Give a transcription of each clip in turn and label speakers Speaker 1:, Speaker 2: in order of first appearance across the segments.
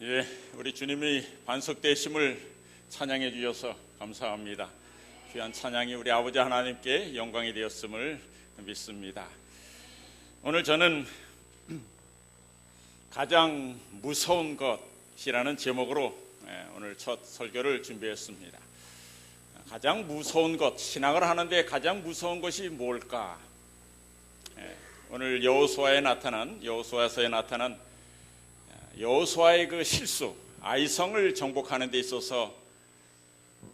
Speaker 1: 예, 우리 주님의 반석되심을 찬양해 주셔서 감사합니다. 귀한 찬양이 우리 아버지 하나님께 영광이 되었음을 믿습니다. 오늘 저는 가장 무서운 것이라는 제목으로 오늘 첫 설교를 준비했습니다. 가장 무서운 것, 신앙을 하는데 가장 무서운 것이 뭘까? 오늘 여호수아서에 나타난 여호수아의 그 실수, 아이성을 정복하는 데 있어서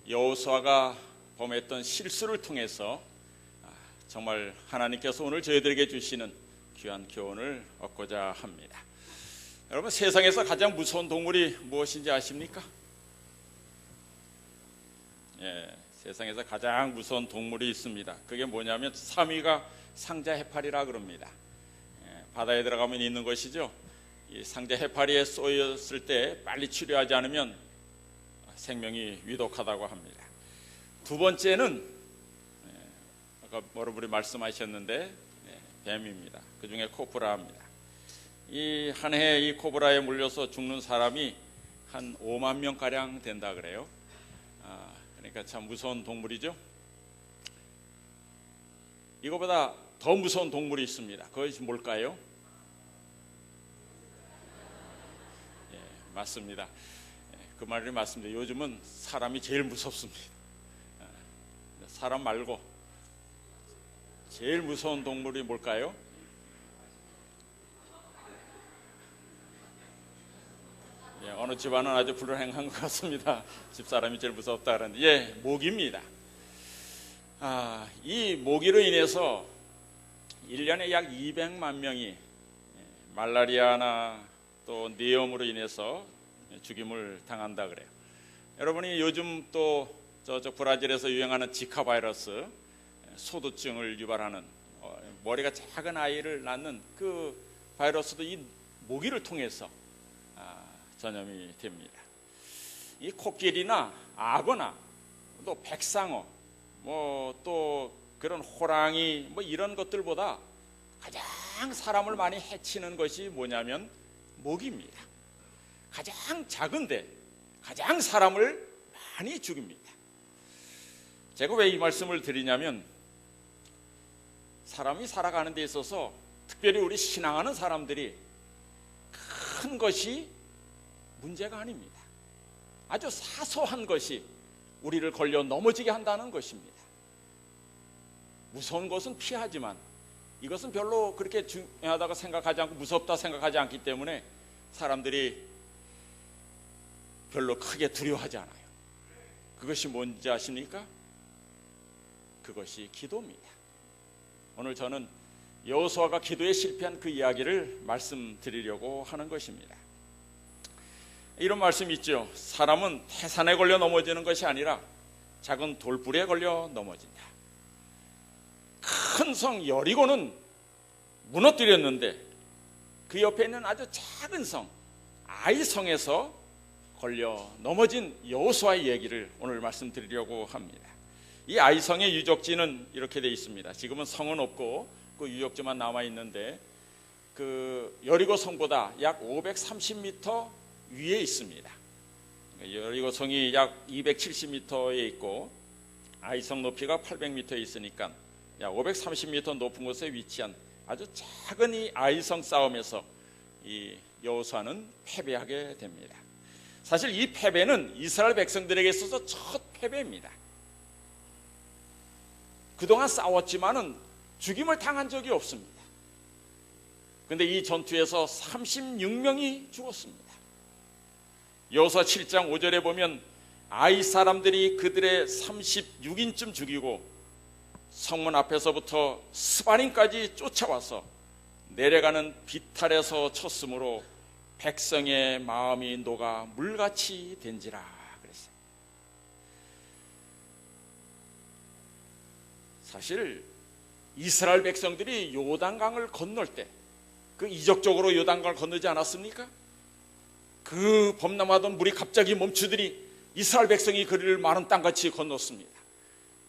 Speaker 1: 여호수아가 범했던 실수를 통해서 정말 하나님께서 오늘 저희들에게 주시는 귀한 교훈을 얻고자 합니다. 여러분, 세상에서 가장 무서운 동물이 무엇인지 아십니까? 세상에서 가장 무서운 동물이 있습니다. 그게 뭐냐면 3위가 상자 해파리라 그럽니다. 바다에 들어가면 있는 것이죠. 이 상자 해파리에 쏘였을 때 빨리 치료하지 않으면 생명이 위독하다고 합니다. 두 번째는 아까 여러분이 말씀하셨는데 뱀입니다. 그 중에 코브라입니다. 이 한 해 이 코브라에 물려서 죽는 사람이 한 5만 명 가량 된다 그래요. 그러니까 참 무서운 동물이죠. 이거보다 더 무서운 동물이 있습니다. 그것이 뭘까요? 맞습니다. 그 말이 맞습니다. 요즘은 사람이 제일 무섭습니다. 사람 말고 제일 무서운 동물이 뭘까요? 어느 집안은 아주 불행한 것 같습니다. 집사람이 제일 무섭다 그러는데 모기입니다. 이 모기로 인해서 1년에 약 200만 명이 말라리아나 또 뇌염으로 인해서 죽임을 당한다 그래요. 여러분이 요즘 또 저쪽 브라질에서 유행하는 지카 바이러스, 소두증을 유발하는 머리가 작은 아이를 낳는 그 바이러스도 이 모기를 통해서 전염이 됩니다. 이 코끼리나 악어나 또 백상어, 또 그런 호랑이 이런 것들보다 가장 사람을 많이 해치는 것이 뭐냐면 모기입니다. 가장 작은데 가장 사람을 많이 죽입니다. 제가 왜 이 말씀을 드리냐면 사람이 살아가는 데 있어서 특별히 우리 신앙하는 사람들이 큰 것이 문제가 아닙니다. 아주 사소한 것이 우리를 걸려 넘어지게 한다는 것입니다. 무서운 것은 피하지만 이것은 별로 그렇게 중요하다고 생각하지 않고 무섭다 생각하지 않기 때문에 사람들이 별로 크게 두려워하지 않아요. 그것이 뭔지 아십니까? 그것이 기도입니다. 오늘 저는 여호수아가 기도에 실패한 그 이야기를 말씀드리려고 하는 것입니다. 이런 말씀이 있죠. 사람은 태산에 걸려 넘어지는 것이 아니라 작은 돌불에 걸려 넘어진다. 큰 성 여리고는 무너뜨렸는데 그 옆에 있는 아주 작은 성 아이성에서 걸려 넘어진 여호수아의 얘기를 오늘 말씀드리려고 합니다. 이 아이성의 유적지는 이렇게 되어 있습니다. 지금은 성은 없고 그 유적지만 남아 있는데 그 여리고 성보다 약 530m 위에 있습니다. 여리고 성이 약 270m에 있고 아이성 높이가 800m에 있으니까 약 530m 높은 곳에 위치한 아주 작은 이 아이성 싸움에서 이 여호수아는 패배하게 됩니다. 사실 이 패배는 이스라엘 백성들에게 있어서 첫 패배입니다. 그동안 싸웠지만은 죽임을 당한 적이 없습니다. 그런데 이 전투에서 36명이 죽었습니다. 여호수아 7장 5절에 보면 아이 사람들이 그들의 36인쯤 죽이고 성문 앞에서부터 스바림까지 쫓아와서 내려가는 비탈에서 쳤으므로 백성의 마음이 녹아 물같이 된지라 그랬어요. 사실 이스라엘 백성들이 요단강을 건널 때 그 이적적으로 요단강을 건너지 않았습니까? 그 범람하던 물이 갑자기 멈추더니 이스라엘 백성이 그리를 마른 땅같이 건넜습니다.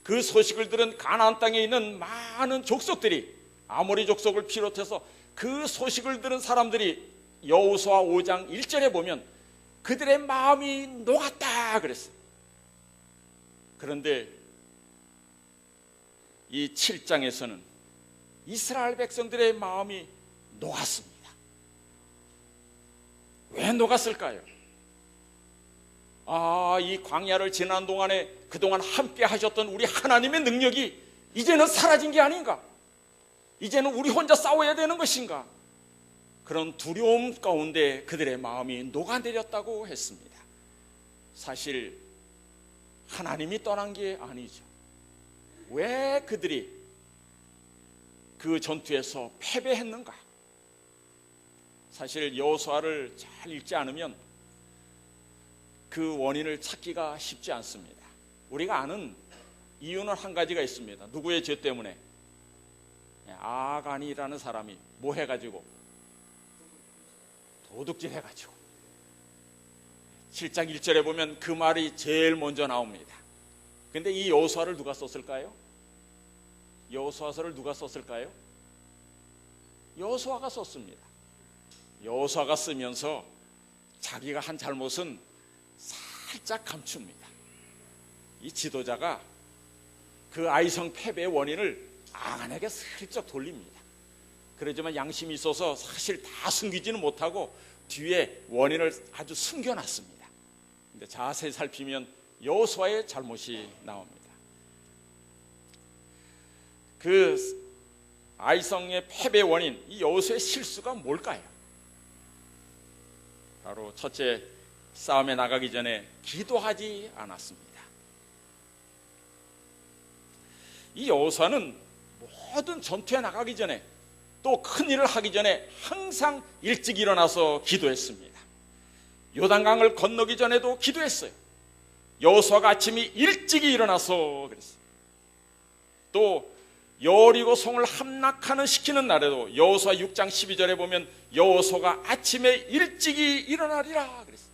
Speaker 1: 그 소식을 들은 가나안 땅에 있는 많은 족속들이, 아모리 족속을 비롯해서 그 소식을 들은 사람들이 여호수아 5장 1절에 보면 그들의 마음이 녹았다 그랬어요. 그런데 이 7장에서는 이스라엘 백성들의 마음이 녹았습니다. 왜 녹았을까요? 이 광야를 지난 동안에 그동안 함께 하셨던 우리 하나님의 능력이 이제는 사라진 게 아닌가? 이제는 우리 혼자 싸워야 되는 것인가? 그런 두려움 가운데 그들의 마음이 녹아내렸다고 했습니다. 사실 하나님이 떠난 게 아니죠. 왜 그들이 그 전투에서 패배했는가? 사실 여호수아를 잘 읽지 않으면 그 원인을 찾기가 쉽지 않습니다. 우리가 아는 이유는 한 가지가 있습니다. 누구의 죄 때문에? 아간이라는 사람이 뭐 해가지고? 도둑질 해가지고. 7장 1절에 보면 그 말이 제일 먼저 나옵니다. 근데 이 여호수아를 누가 썼을까요? 여호수아서를 누가 썼을까요? 여호수아가 썼습니다. 여호수아가 쓰면서 자기가 한 잘못은 살짝 감춥니다. 이 지도자가 그 아이성 패배의 원인을 아간에게 슬쩍 돌립니다. 그러지만 양심이 있어서 사실 다 숨기지는 못하고 뒤에 원인을 아주 숨겨놨습니다. 근데 자세히 살피면 여호수아의 잘못이 나옵니다. 그 아이성의 패배 원인, 이 여호수아의 실수가 뭘까요? 바로 첫째, 싸움에 나가기 전에 기도하지 않았습니다. 이 여호수아는 모든 전투에 나가기 전에 또 큰 일을 하기 전에 항상 일찍 일어나서 기도했습니다. 요단강을 건너기 전에도 기도했어요. 여호수아가 아침에 일찍이 일어나서 그랬어요. 또 여리고 성을 함락하는 시키는 날에도 여호수아 6장 12절에 보면 여호수아가 아침에 일찍이 일어나리라 그랬어요.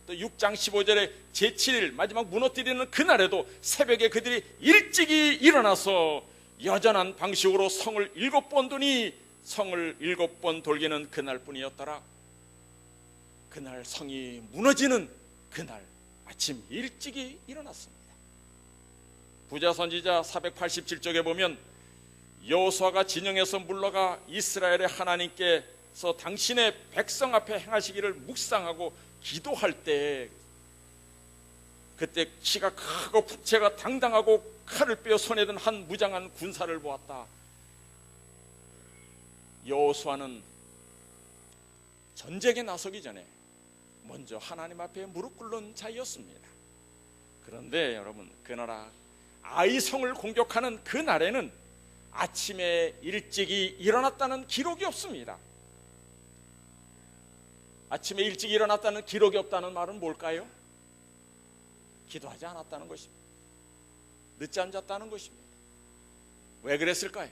Speaker 1: 또 6장 15절에 제7일 마지막 무너뜨리는 그날에도 새벽에 그들이 일찍이 일어나서 여전한 방식으로 성을 7번 도니 성을 7번 돌기는 그날뿐이었더라. 그날 성이 무너지는 그날 아침 일찍이 일어났습니다. 부자 선지자 487쪽에 보면 여호수아가 진영에서 물러가 이스라엘의 하나님께서 당신의 백성 앞에 행하시기를 묵상하고 기도할 때, 그때 키가 크고 부채가 당당하고 칼을 빼어 손에 든 한 무장한 군사를 보았다. 여호수아는 전쟁에 나서기 전에 먼저 하나님 앞에 무릎 꿇는 자였습니다. 그런데 여러분, 그 나라 아이성을 공격하는 그 날에는 아침에 일찍이 일어났다는 기록이 없습니다. 아침에 일찍 일어났다는 기록이 없다는 말은 뭘까요? 기도하지 않았다는 것입니다. 늦잠 잤다는 것입니다. 왜 그랬을까요?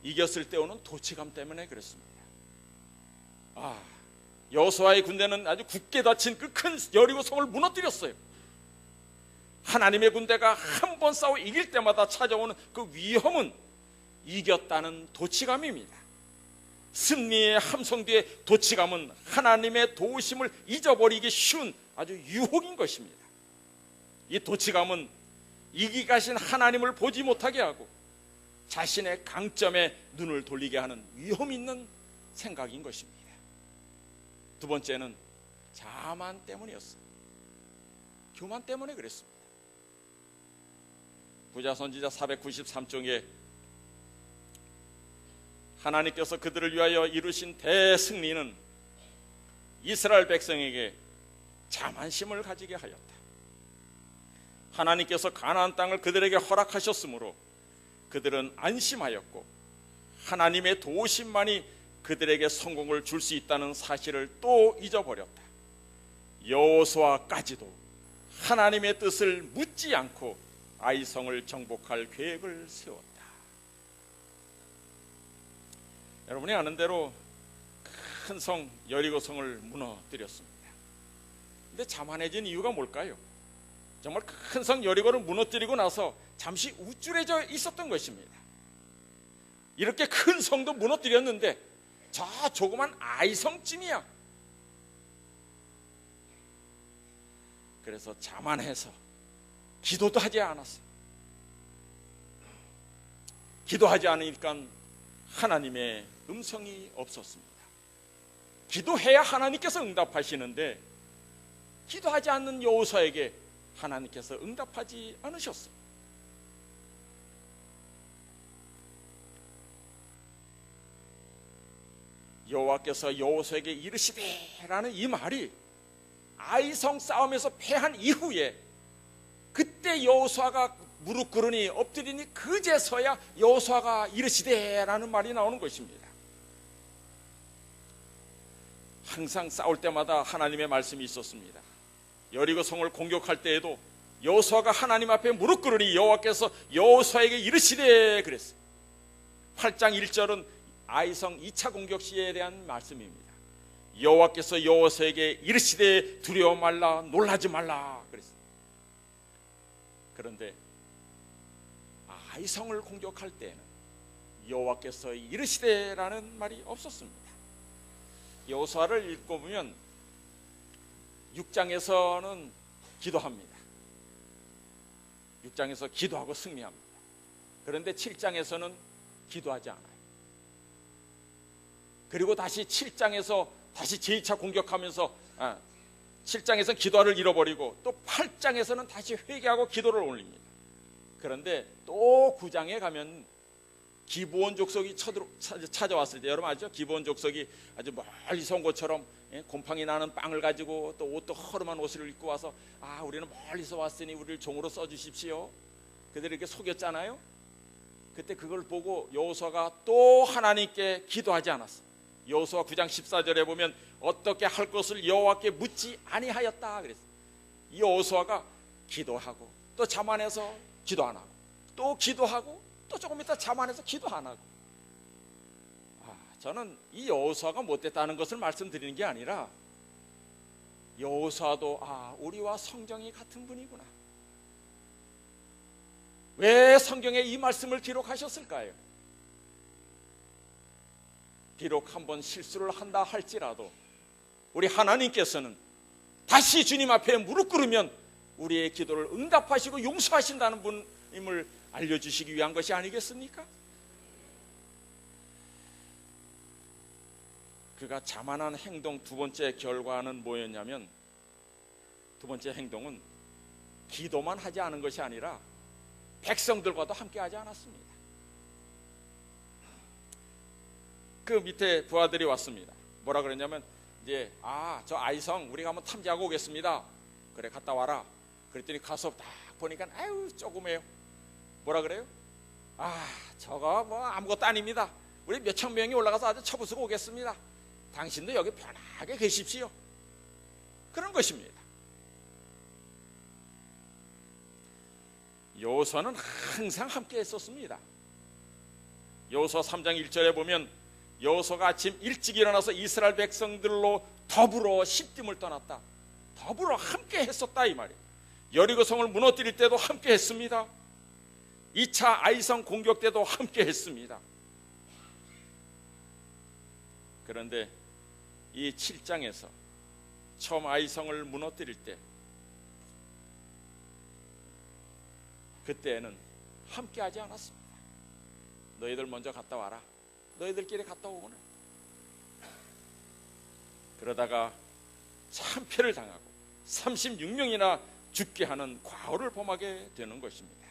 Speaker 1: 이겼을 때 오는 도취감 때문에 그랬습니다. 여호수아의 군대는 아주 굳게 닫힌 그 큰 여리고 성을 무너뜨렸어요. 하나님의 군대가 한 번 싸워 이길 때마다 찾아오는 그 위험은 이겼다는 도취감입니다. 승리의 함성 뒤에 도취감은 하나님의 도우심을 잊어버리기 쉬운 아주 유혹인 것입니다. 이 도취감은 이기 가신 하나님을 보지 못하게 하고 자신의 강점에 눈을 돌리게 하는 위험 있는 생각인 것입니다. 두 번째는 자만 때문이었어요. 교만 때문에 그랬습니다. 부자 선지자 493쪽에 하나님께서 그들을 위하여 이루신 대승리는 이스라엘 백성에게 자만심을 가지게 하였다. 하나님께서 가나안 땅을 그들에게 허락하셨으므로 그들은 안심하였고 하나님의 도우심만이 그들에게 성공을 줄 수 있다는 사실을 또 잊어버렸다. 여호수아까지도 하나님의 뜻을 묻지 않고 아이성을 정복할 계획을 세웠다. 여러분이 아는 대로 큰 성 여리고성을 무너뜨렸습니다. 근데 자만해진 이유가 뭘까요? 정말 큰 성 여리고를 무너뜨리고 나서 잠시 우쭐해져 있었던 것입니다. 이렇게 큰 성도 무너뜨렸는데 저 조그만 아이성쯤이야. 그래서 자만해서 기도도 하지 않았어요. 기도하지 않으니까 하나님의 음성이 없었습니다. 기도해야 하나님께서 응답하시는데 기도하지 않는 여호수아에게 하나님께서 응답하지 않으셨어요. 여호와께서 여호수아에게 이르시되라는 이 말이 아이성 싸움에서 패한 이후에 그때 여호수아가 무릎 꿇으니 엎드리니 그제서야 여호수아가 이르시되라는 말이 나오는 것입니다. 항상 싸울 때마다 하나님의 말씀이 있었습니다. 여리고 성을 공격할 때에도 여호수아가 하나님 앞에 무릎 꿇으니 여호와께서 여호수아에게 이르시되 그랬어요. 8장 1절은 아이성 2차 공격 시에 대한 말씀입니다. 여호와께서 여호수아에게 이르시되 두려워 말라 놀라지 말라 그랬어요. 그런데 아이성을 공격할 때에는 여호와께서 이르시되라는 말이 없었습니다. 여호수아를 읽어보면 6장에서는 기도합니다. 6장에서 기도하고 승리합니다. 그런데 7장에서는 기도하지 않아요. 그리고 다시 7장에서 다시 제2차 공격하면서 7장에서는 기도를 잃어버리고 또 8장에서는 다시 회개하고 기도를 올립니다. 그런데 또 9장에 가면 기브온 족속이 찾아왔을 때, 여러분 아시죠? 기브온 족속이 아주 멀리서 온 것처럼 곰팡이 나는 빵을 가지고 또 옷도 허름한 옷을 입고 와서 우리는 멀리서 왔으니 우리를 종으로 써주십시오. 그들이 이렇게 속였잖아요. 그때 그걸 보고 여호수아가 또 하나님께 기도하지 않았어요. 여호수아 9장 14절에 보면 어떻게 할 것을 여호와께 묻지 아니하였다 그랬어요. 여호수아가 기도하고 또 자만해서 기도 안 하고 또 기도하고 또 조금 있다 자만해서 기도 안 하고. 저는 이 여호수아가 못됐다는 것을 말씀드리는 게 아니라 여호수아도 우리와 성경이 같은 분이구나. 왜 성경에 이 말씀을 기록하셨을까요? 비록 한번 실수를 한다 할지라도 우리 하나님께서는 다시 주님 앞에 무릎 꿇으면 우리의 기도를 응답하시고 용서하신다는 분임을 알려주시기 위한 것이 아니겠습니까? 그가 자만한 행동 두 번째 결과는 뭐였냐면, 두 번째 행동은 기도만 하지 않은 것이 아니라 백성들과도 함께 하지 않았습니다. 그 밑에 부하들이 왔습니다. 뭐라 그랬냐면 이제 저 아이성 우리가 한번 탐지하고 오겠습니다. 그래 갔다 와라. 그랬더니 가서 딱 보니까 조그매요. 뭐라 그래요? 저거 뭐 아무것도 아닙니다. 우리 몇천 명이 올라가서 아주 쳐부수고 오겠습니다. 당신도 여기 편하게 계십시오. 그런 것입니다. 여호수아는 항상 함께 했었습니다. 여호수아 3장 1절에 보면 여호수아가 아침 일찍 일어나서 이스라엘 백성들로 더불어 시딤을 떠났다. 더불어 함께 했었다 이 말이에요. 여리고 성을 무너뜨릴 때도 함께 했습니다. 2차 아이성 공격 때도 함께 했습니다. 그런데 이 7장에서 처음 아이성을 무너뜨릴 때 그때는 함께 하지 않았습니다. 너희들 먼저 갔다 와라. 너희들끼리 갔다 오거나. 그러다가 참패를 당하고 36명이나 죽게 하는 과오를 범하게 되는 것입니다.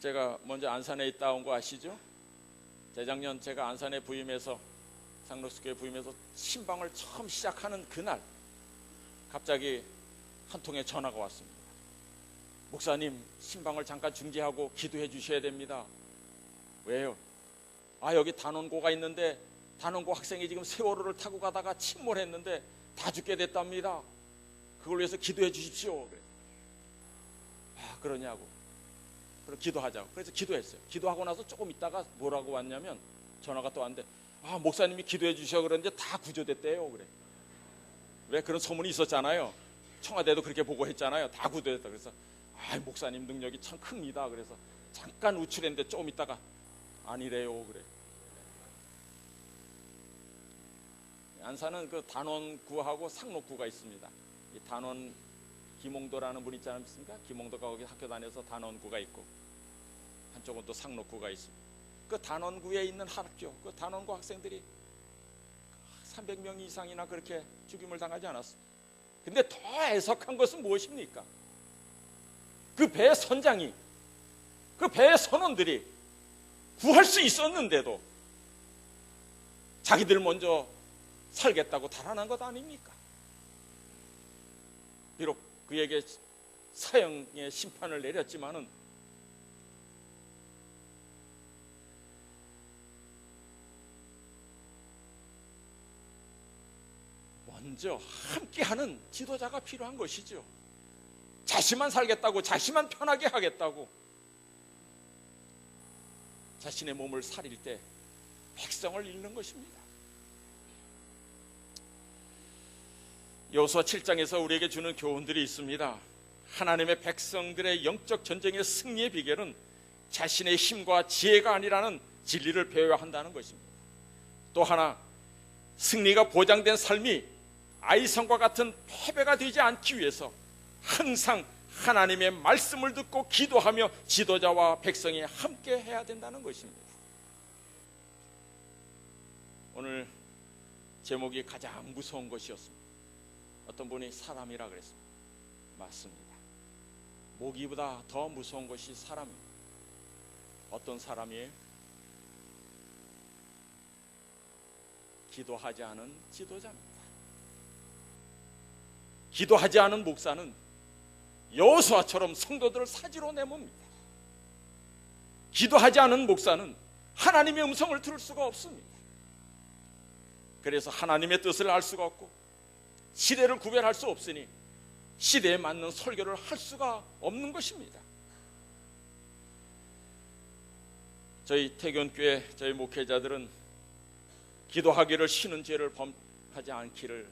Speaker 1: 제가 먼저 안산에 있다 온 거 아시죠? 재작년 제가 안산에 부임해서 상록수교에 부임해서 신방을 처음 시작하는 그날 갑자기 한 통의 전화가 왔습니다. 목사님, 신방을 잠깐 중지하고 기도해 주셔야 됩니다. 왜요? 여기 단원고가 있는데 단원고 학생이 지금 세월호를 타고 가다가 침몰했는데 다 죽게 됐답니다. 그걸 위해서 기도해 주십시오. 그러냐고. 그럼 기도하자고. 그래서 기도했어요. 기도하고 나서 조금 있다가 뭐라고 왔냐면 전화가 또 왔는데 목사님이 기도해 주셔 그러는데 다 구조됐대요. 그래. 왜? 그런 소문이 있었잖아요. 청와대도 그렇게 보고했잖아요. 다 구조됐다. 그래서 목사님 능력이 참 큽니다. 그래서 잠깐 우쭐했는데 조금 있다가 아니래요. 그래. 안산은 그 단원구하고 상록구가 있습니다. 이 단원 김홍도라는 분 있지 않습니까? 김홍도가 거기 학교 다녀서 단원구가 있고 한쪽은 또 상록구가 있습니다. 그 단원구에 있는 학교, 그 단원구 학생들이 300명 이상이나 그렇게 죽임을 당하지 않았습니다. 근데 더 애석한 것은 무엇입니까? 그 배 선장이, 그 배 선원들이 구할 수 있었는데도 자기들 먼저 살겠다고 달아난 것 아닙니까? 비록 그에게 사형의 심판을 내렸지만은 먼저 함께하는 지도자가 필요한 것이죠. 자신만 살겠다고, 자신만 편하게 하겠다고 자신의 몸을 살릴 때 백성을 잃는 것입니다. 여호수아 7장에서 우리에게 주는 교훈들이 있습니다. 하나님의 백성들의 영적 전쟁의 승리의 비결은 자신의 힘과 지혜가 아니라는 진리를 배워야 한다는 것입니다. 또 하나, 승리가 보장된 삶이 아이성과 같은 패배가 되지 않기 위해서 항상 하나님의 말씀을 듣고 기도하며 지도자와 백성이 함께 해야 된다는 것입니다. 오늘 제목이 가장 무서운 것이었습니다. 어떤 분이 사람이라 그랬습니다. 맞습니다. 모기보다 더 무서운 것이 사람입니다. 어떤 사람이에요? 기도하지 않은 지도자입니다. 기도하지 않은 목사는 여호수아처럼 성도들을 사지로 내뭅니다. 기도하지 않은 목사는 하나님의 음성을 들을 수가 없습니다. 그래서 하나님의 뜻을 알 수가 없고 시대를 구별할 수 없으니 시대에 맞는 설교를 할 수가 없는 것입니다. 저희 태교교회 저희 목회자들은 기도하기를 쉬는 죄를 범하지 않기를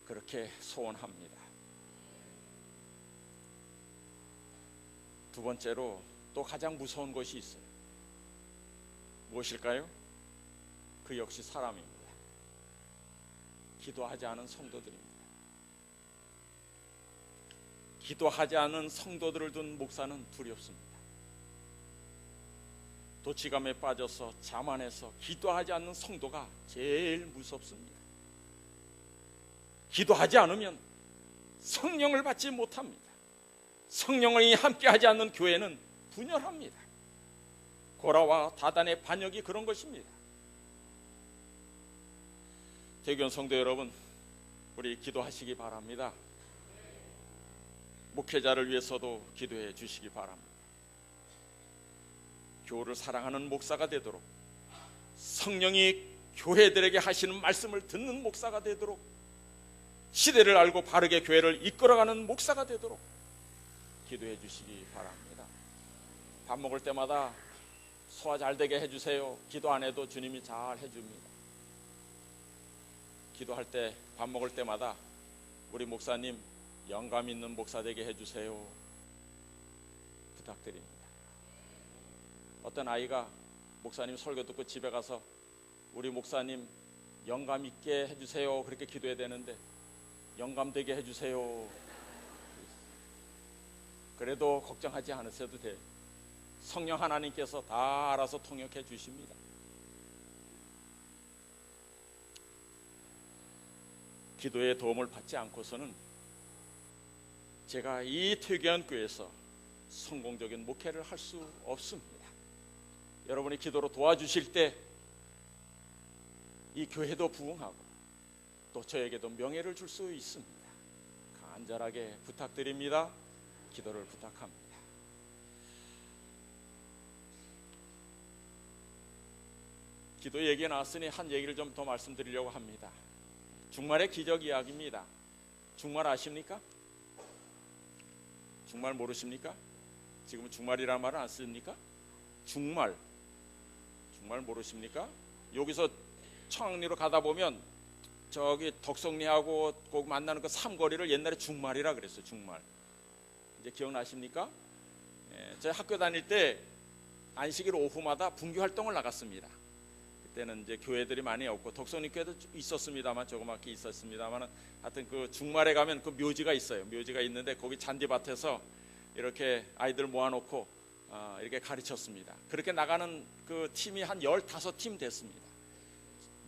Speaker 1: 그렇게 소원합니다. 두 번째로 또 가장 무서운 것이 있어요. 무엇일까요? 그 역시 사람입니다. 기도하지 않은 성도들입니다. 기도하지 않은 성도들을 둔 목사는 두렵습니다. 도취감에 빠져서 자만해서 기도하지 않는 성도가 제일 무섭습니다. 기도하지 않으면 성령을 받지 못합니다. 성령이 함께하지 않는 교회는 분열합니다. 고라와 다단의 반역이 그런 것입니다. 대교원 성도 여러분, 우리 기도하시기 바랍니다. 목회자를 위해서도 기도해 주시기 바랍니다. 교회를 사랑하는 목사가 되도록, 성령이 교회들에게 하시는 말씀을 듣는 목사가 되도록, 시대를 알고 바르게 교회를 이끌어가는 목사가 되도록 기도해 주시기 바랍니다. 밥 먹을 때마다 소화 잘 되게 해주세요. 기도 안 해도 주님이 잘 해줍니다. 기도할 때, 밥 먹을 때마다 우리 목사님 영감 있는 목사 되게 해주세요. 부탁드립니다. 어떤 아이가 목사님 설교 듣고 집에 가서 우리 목사님 영감 있게 해주세요 그렇게 기도해야 되는데 영감 되게 해주세요. 그래도 걱정하지 않으셔도 돼요. 성령 하나님께서 다 알아서 통역해 주십니다. 기도의 도움을 받지 않고서는 제가 이 퇴교한 교회에서 성공적인 목회를 할 수 없습니다. 여러분이 기도로 도와주실 때 이 교회도 부흥하고 또 저에게도 명예를 줄 수 있습니다. 간절하게 부탁드립니다. 기도를 부탁합니다. 기도 얘기가 나왔으니 한 얘기를 좀 더 말씀드리려고 합니다. 중말의 기적 이야기입니다. 중말 아십니까? 중말 모르십니까? 지금은 중말이라는 말은 안 씁니까? 중말 모르십니까? 여기서 청학리로 가다 보면 저기 덕성리하고 꼭 만나는 그 삼거리를 옛날에 중말이라 그랬어요. 중말. 이제 기억나십니까? 저희 학교 다닐 때 안식일 오후마다 분교 활동을 나갔습니다. 그때는 이제 교회들이 많이 없고 덕성리 교회도 있었습니다만, 조그맣게 있었습니다만, 하여튼 그 중말에 가면 그 묘지가 있어요. 묘지가 있는데 거기 잔디밭에서 이렇게 아이들 모아놓고 이렇게 가르쳤습니다. 그렇게 나가는 그 팀이 한 15팀 됐습니다.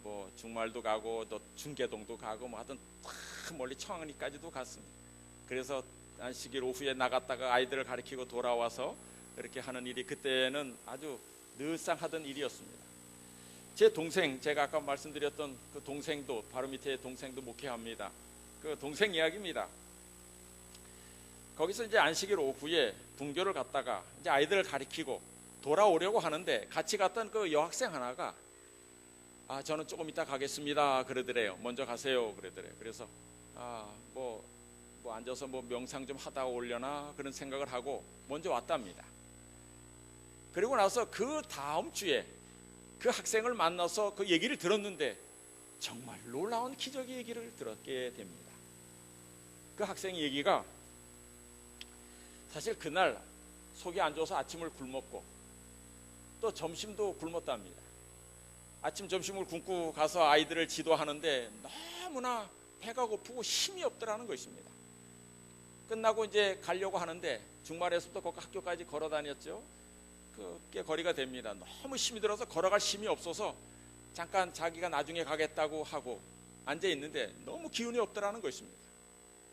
Speaker 1: 뭐 중말도 가고 또 중계동도 가고 뭐 하여튼 멀리 청학리까지도 갔습니다. 그래서 안식일 오후에 나갔다가 아이들을 가르치고 돌아와서 이렇게 하는 일이 그때는 아주 늘상 하던 일이었습니다. 제 동생, 제가 아까 말씀드렸던 그 동생도, 바로 밑에 동생도 목회합니다. 그 동생 이야기입니다. 거기서 이제 안식일 오후에 분교를 갔다가 이제 아이들을 가르치고 돌아오려고 하는데 같이 갔던 그 여학생 하나가 저는 조금 이따 가겠습니다 그러더래요. 먼저 가세요 그러더래요. 그래서 뭐 앉아서 뭐 명상 좀 하다 오려나 그런 생각을 하고 먼저 왔답니다. 그리고 나서 그 다음 주에 그 학생을 만나서 그 얘기를 들었는데 정말 놀라운 기적의 얘기를 들었게 됩니다. 그 학생 얘기가 사실 그날 속이 안 좋아서 아침을 굶었고 또 점심도 굶었답니다. 아침 점심을 굶고 가서 아이들을 지도하는데 너무나 배가 고프고 힘이 없더라는 것입니다. 끝나고 이제 가려고 하는데 중말에서부터 거기 학교까지 걸어 다녔죠. 꽤 거리가 됩니다. 너무 힘이 들어서 걸어갈 힘이 없어서 잠깐 자기가 나중에 가겠다고 하고 앉아 있는데 너무 기운이 없더라는 것입니다.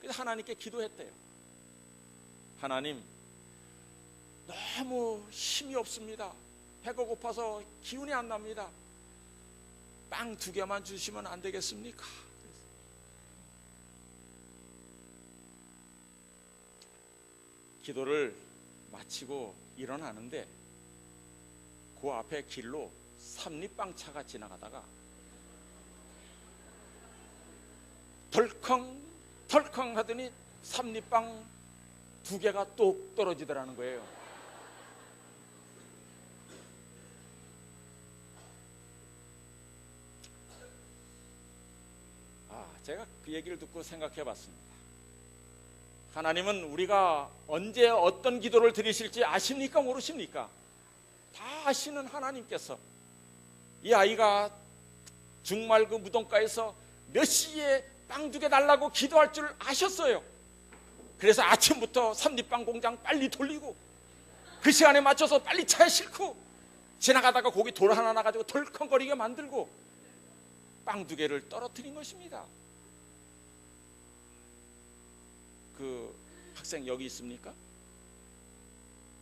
Speaker 1: 그래서 하나님께 기도했대요. 하나님, 너무 힘이 없습니다. 배가 고파서 기운이 안 납니다. 빵 2개만 주시면 안 되겠습니까? 기도를 마치고 일어나는데 그 앞에 길로 삼립빵차가 지나가다가 덜컹 덜컹 하더니 삼립빵 2개가 똑 떨어지더라는 거예요. 제가 그 얘기를 듣고 생각해 봤습니다. 하나님은 우리가 언제 어떤 기도를 드리실지 아십니까? 모르십니까? 다 아시는 하나님께서 이 아이가 중말 그 무덤가에서 몇 시에 빵 2개 달라고 기도할 줄 아셨어요. 그래서 아침부터 삼립빵 공장 빨리 돌리고 그 시간에 맞춰서 빨리 차에 싣고 지나가다가 거기 돌 하나 나가지고 덜컹거리게 만들고 빵 2개를 떨어뜨린 것입니다. 그 학생 여기 있습니까?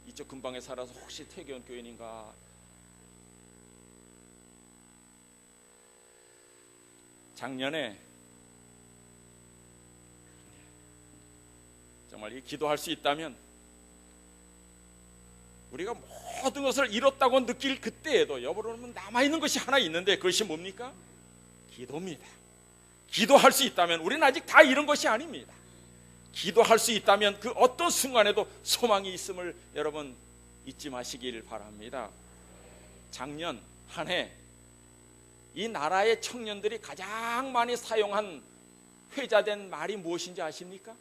Speaker 1: 이쪽 근방에 살아서 혹시 태교원 교인인가? 작년에 정말 이 기도할 수 있다면 우리가 모든 것을 잃었다고 느낄 그때에도 여러분 남아있는 것이 하나 있는데 그것이 뭡니까? 기도입니다. 기도할 수 있다면 우리는 아직 다 잃은 것이 아닙니다. 기도할 수 있다면 그 어떤 순간에도 소망이 있음을 여러분 잊지 마시길 바랍니다. 작년 한 해 이 나라의 청년들이 가장 많이 사용한 회자된 말이 무엇인지 아십니까?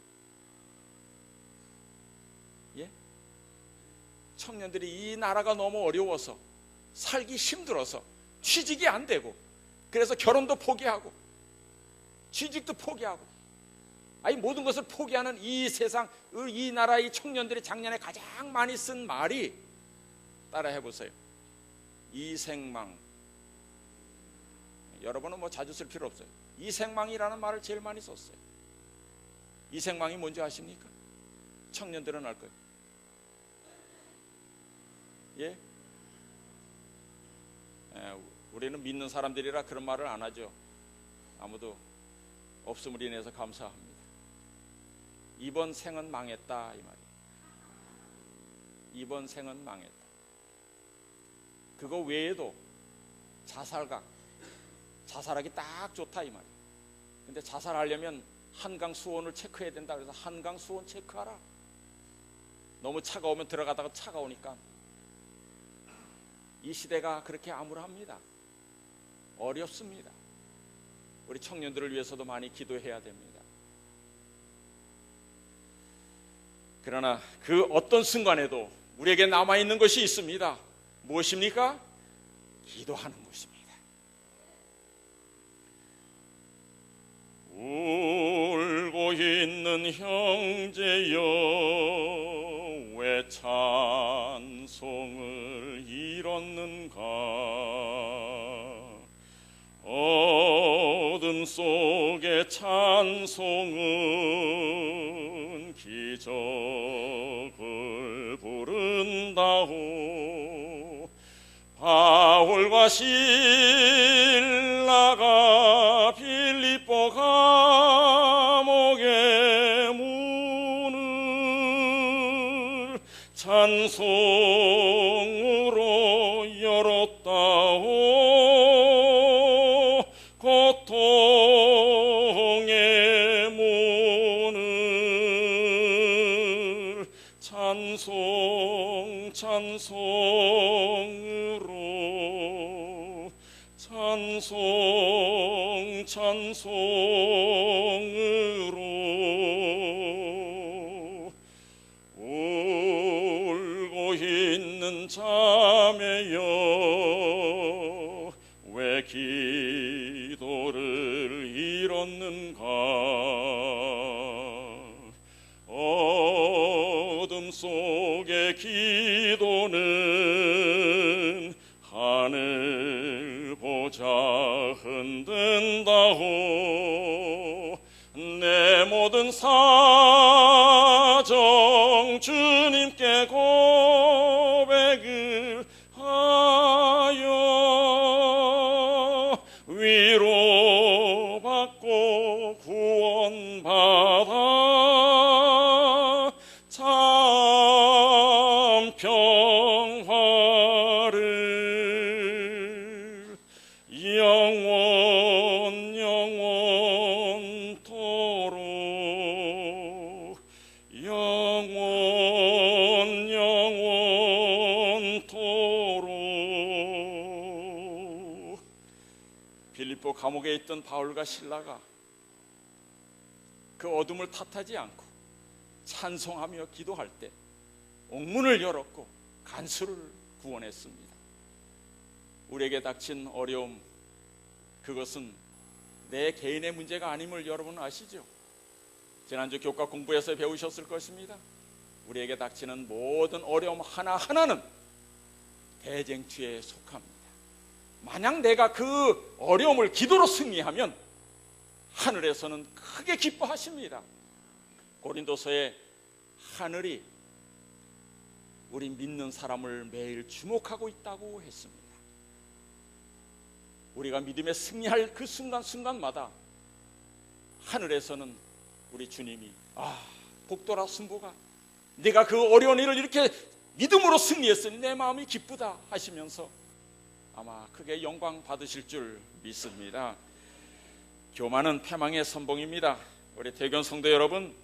Speaker 1: 예? 청년들이 이 나라가 너무 어려워서 살기 힘들어서 취직이 안 되고 그래서 결혼도 포기하고 취직도 포기하고 모든 것을 포기하는 이 세상, 이 나라의 청년들이 작년에 가장 많이 쓴 말이 따라 해보세요. 이생망. 여러분은 뭐 자주 쓸 필요 없어요. 이생망이라는 말을 제일 많이 썼어요. 이생망이 뭔지 아십니까? 청년들은 알 거예요. 예? 우리는 믿는 사람들이라 그런 말을 안 하죠. 아무도 없음을 인해서 감사합니다. 이번 생은 망했다 이 말이에요. 이번 생은 망했다. 그거 외에도 자살하기 딱 좋다 이 말이에요. 근데 자살하려면 한강 수온을 체크해야 된다. 그래서 한강 수온 체크하라. 너무 차가우면 들어가다가 차가우니까. 이 시대가 그렇게 암울합니다. 어렵습니다. 우리 청년들을 위해서도 많이 기도해야 됩니다. 그러나 그 어떤 순간에도 우리에게 남아있는 것이 있습니다. 무엇입니까? 기도하는 것입니다. 울고 있는 형제여 왜 찬송을 잃었는가. 어둠 속의 찬송은 기적을 부른다오. 바울과 실라가 빌립보 감옥의 문을 찬송으로 열었다오. 고통의 문을 찬송으로 찬송으로 울고 있는 자매여 왜 기도를 잃었는가. 어둠 속의 기도는 하늘 보자 흔든다오. 내 모든 사정 주님께 고백을 하여 위로받고 구원받아 참 평화를 영원토록. 빌립보 감옥에 있던 바울과 실라가 그 어둠을 탓하지 않고 찬송하며 기도할 때 옥문을 열었고 간수를 구원했습니다. 우리에게 닥친 어려움, 그것은 내 개인의 문제가 아님을 여러분 아시죠? 지난주 교과 공부에서 배우셨을 것입니다. 우리에게 닥치는 모든 어려움 하나하나는 대쟁투에 속합니다. 만약 내가 그 어려움을 기도로 승리하면 하늘에서는 크게 기뻐하십니다. 고린도서에 하늘이 우리 믿는 사람을 매일 주목하고 있다고 했습니다. 우리가 믿음에 승리할 그 순간순간마다 하늘에서는 우리 주님이 복도라 승부가 네가 그 어려운 일을 이렇게 믿음으로 승리했으니 내 마음이 기쁘다 하시면서 아마 크게 영광 받으실 줄 믿습니다. 교만은 패망의 선봉입니다. 우리 대견 성도 여러분,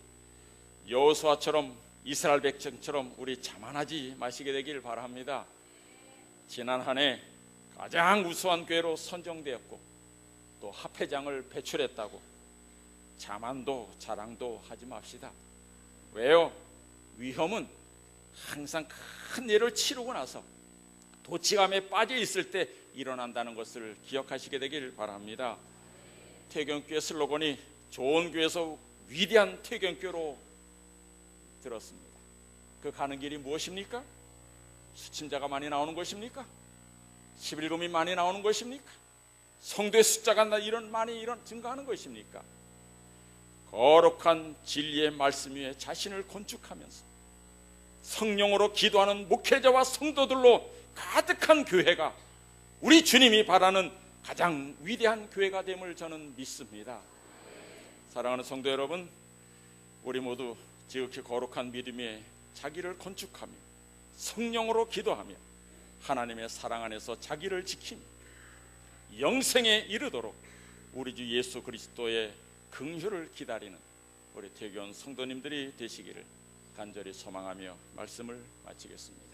Speaker 1: 여호수아처럼 이스라엘 백성처럼 우리 자만하지 마시게 되길 바랍니다. 지난 한 해 가장 우수한 교회로 선정되었고 또 합회장을 배출했다고 자만도 자랑도 하지 맙시다. 왜요? 위험은 항상 큰 일을 치르고 나서 도치감에 빠져 있을 때 일어난다는 것을 기억하시게 되길 바랍니다. 퇴경교회 슬로건이 좋은 교회에서 위대한 퇴경교로 들었습니다. 그 가는 길이 무엇입니까? 수침자가 많이 나오는 것입니까? 11금이 많이 나오는 것입니까? 성도의 숫자가 많이 증가하는 것입니까? 거룩한 진리의 말씀 위에 자신을 건축하면서 성령으로 기도하는 목회자와 성도들로 가득한 교회가 우리 주님이 바라는 가장 위대한 교회가 됨을 저는 믿습니다. 사랑하는 성도 여러분, 우리 모두 지극히 거룩한 믿음에 자기를 건축하며 성령으로 기도하며 하나님의 사랑 안에서 자기를 지키며 영생에 이르도록 우리 주 예수 그리스도의 긍휼을 기다리는 우리 태교원 성도님들이 되시기를 간절히 소망하며 말씀을 마치겠습니다.